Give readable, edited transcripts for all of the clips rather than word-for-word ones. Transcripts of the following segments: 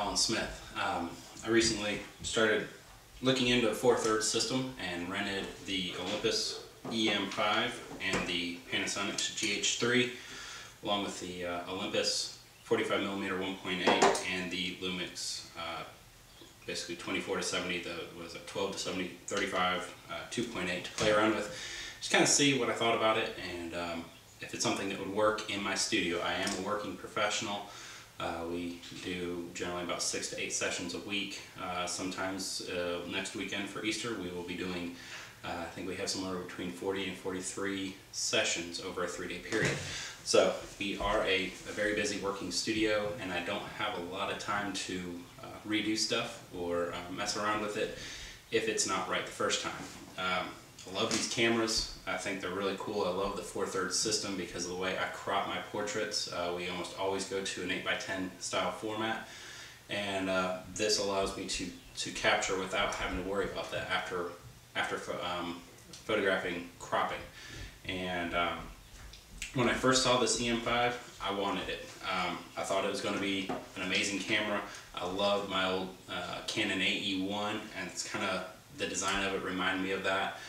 Colin Smith. I recently started looking into a 4/3 system and rented the Olympus EM5 and the Panasonic GH3 along with the Olympus 45mm 1.8 and the Lumix basically 24 to 70, the 12 to 70 35 2.8 to play around with, just kind of see what I thought about it and if it's something that would work in my studio. I am a working professional. We do generally about 6 to 8 sessions a week. Sometimes next weekend for Easter we will be doing, I think we have somewhere between 40 and 43 sessions over a 3-day period. So we are a very busy working studio, and I don't have a lot of time to redo stuff or mess around with it if it's not right the first time. I love these cameras. I think they're really cool. I love the 4/3 system because of the way I crop my portraits. We almost always go to an 8x10 style format, and this allows me to capture without having to worry about that after photographing cropping. And when I first saw this EM5, I wanted it. I thought it was going to be an amazing camera. I loved my old Canon AE1, and it's kind of, the design of it reminded me of that.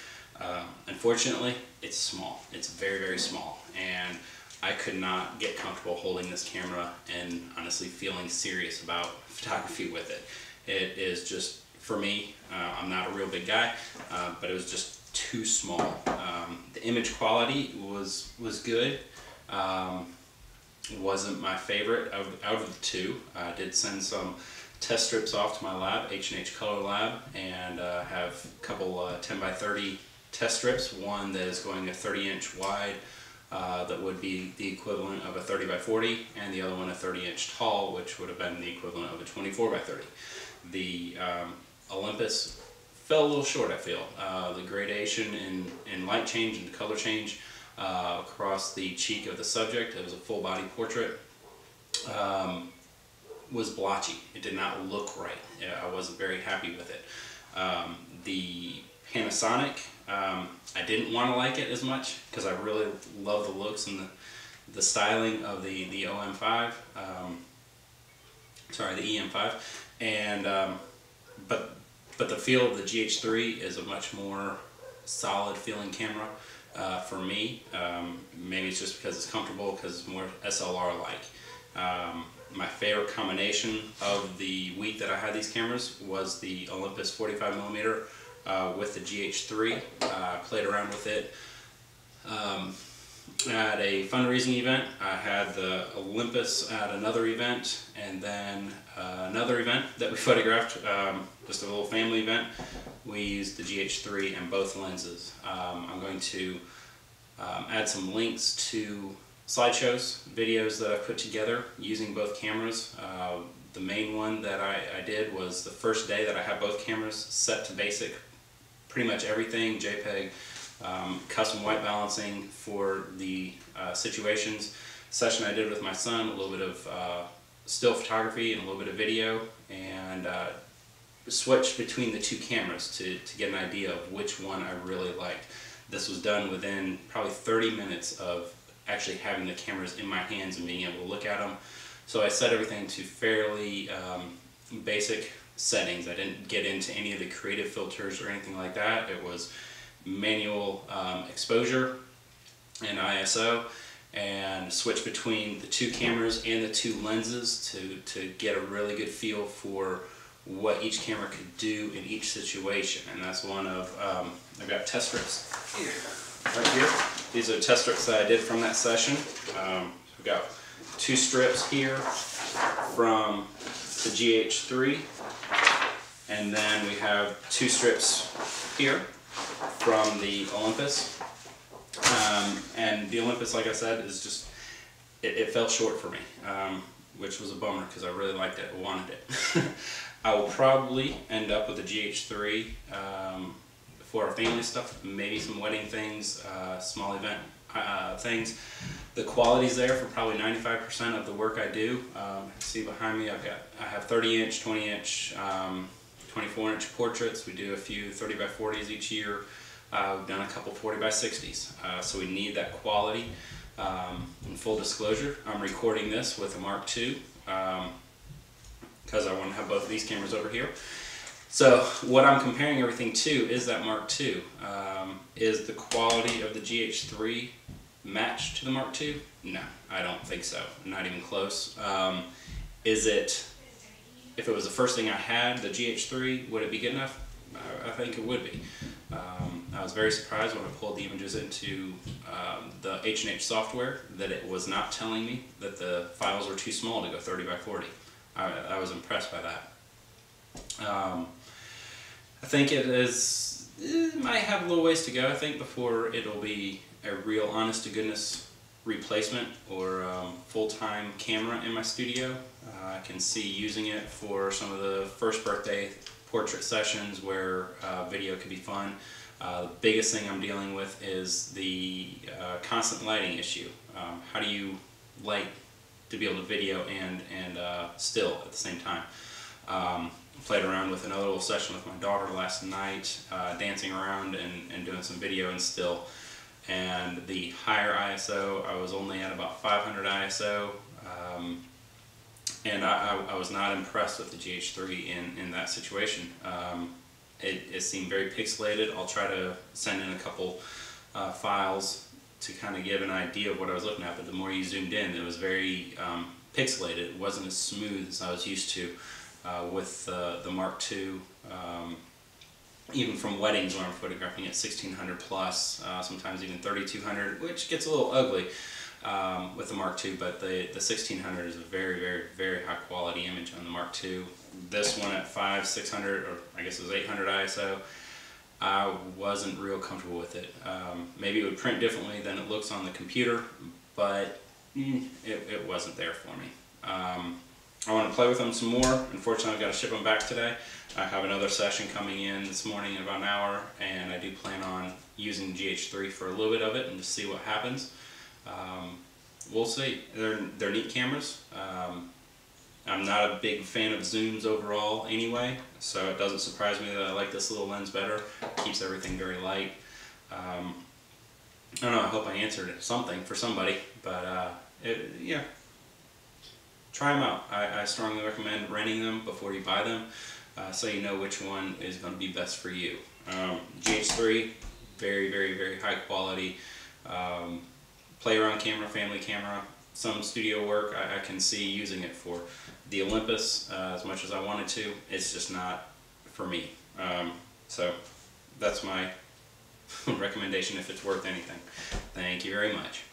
Unfortunately, it's small. It's very, very small, and I could not get comfortable holding this camera and honestly feeling serious about photography with it. It is just, for me, I'm not a real big guy, but it was just too small. The image quality was good. Wasn't my favorite out of the two. I did send some test strips off to my lab, H&H Color Lab, and have a couple 10x30 test strips. One that is going a 30-inch wide, that would be the equivalent of a 30x40, and the other one a 30-inch tall, which would have been the equivalent of a 24x30. The Olympus fell a little short, I feel. The gradation in light change and color change across the cheek of the subject, it was a full body portrait, was blotchy. It did not look right. I wasn't very happy with it. The Panasonic, I didn't want to like it as much because I really love the looks and the styling of the OM5, sorry, the EM5, and but the feel of the GH3 is a much more solid feeling camera for me. Maybe it's just because it's comfortable, because it's more SLR-like. My favorite combination of the week that I had these cameras was the Olympus 45mm with the GH3. I played around with it at a fundraising event. I had the Olympus at another event, and then another event that we photographed, just a little family event. We used the GH3 and both lenses. I'm going to add some links to slideshows, videos that I put together using both cameras. The main one that I did was the first day that I had both cameras set to basic, pretty much everything, JPEG, custom white balancing for the situations. Session I did with my son, a little bit of still photography and a little bit of video, and switched between the two cameras to get an idea of which one I really liked. This was done within probably 30 minutes of actually having the cameras in my hands and being able to look at them. So I set everything to fairly basic settings. I didn't get into any of the creative filters or anything like that. It was manual exposure and ISO, and switch between the two cameras and the two lenses to get a really good feel for what each camera could do in each situation. And that's one of, I've got test strips here, right here. These are test strips that I did from that session. We've got 2 strips here from the GH3, and then we have 2 strips here from the Olympus. And the Olympus, like I said, is just, it fell short for me, which was a bummer because I really liked it, I wanted it. I will probably end up with a GH3 for our family stuff, maybe some wedding things, small event things. The quality's there for probably 95% of the work I do. See behind me, I have 30-inch, 20-inch, 24-inch portraits. We do a few 30x40s each year. We've done a couple 40x60s. So we need that quality. In full disclosure, I'm recording this with a Mark II. because I want to have both of these cameras over here. So what I'm comparing everything to is that Mark II. Is the quality of the GH3 matched to the Mark II? No, I don't think so. Not even close. Is it, if it was the first thing I had, the GH3, would it be good enough? I think it would be. I was very surprised when I pulled the images into the H&H software that it was not telling me that the files were too small to go 30 by 40. I was impressed by that. I think it might have a little ways to go, I think, before it'll be a real honest-to-goodness replacement or full-time camera in my studio. I can see using it for some of the first birthday portrait sessions where video could be fun. The biggest thing I'm dealing with is the constant lighting issue. How do you light to be able to video and still at the same time? Played around with another little session with my daughter last night, dancing around and doing some video and still. And the higher ISO, I was only at about 500 ISO, and I was not impressed with the GH3 in that situation. It seemed very pixelated. I'll try to send in a couple files to kind of give an idea of what I was looking at, but the more you zoomed in, it was very pixelated. It wasn't as smooth as I was used to with the Mark II. Even from weddings when I'm photographing at 1600 plus, sometimes even 3200, which gets a little ugly with the Mark II, but the 1600 is a very high quality image on the Mark II. This one at 600, or I guess it was 800 ISO, I wasn't real comfortable with it. Maybe it would print differently than it looks on the computer, but it wasn't there for me. I want to play with them some more. Unfortunately, I've got to ship them back today. I have another session coming in this morning in about an hour, and I do plan on using GH3 for a little bit of it and just see what happens. We'll see. They're neat cameras. I'm not a big fan of zooms overall anyway, so it doesn't surprise me that I like this little lens better. It keeps everything very light. I don't know, I hope I answered something for somebody, but yeah. Try them out. I strongly recommend renting them before you buy them, so you know which one is going to be best for you. GH3, very high quality play around camera, family camera. Some studio work I can see using it for. The Olympus, as much as I wanted to, it's just not for me. So that's my recommendation if it's worth anything. Thank you very much.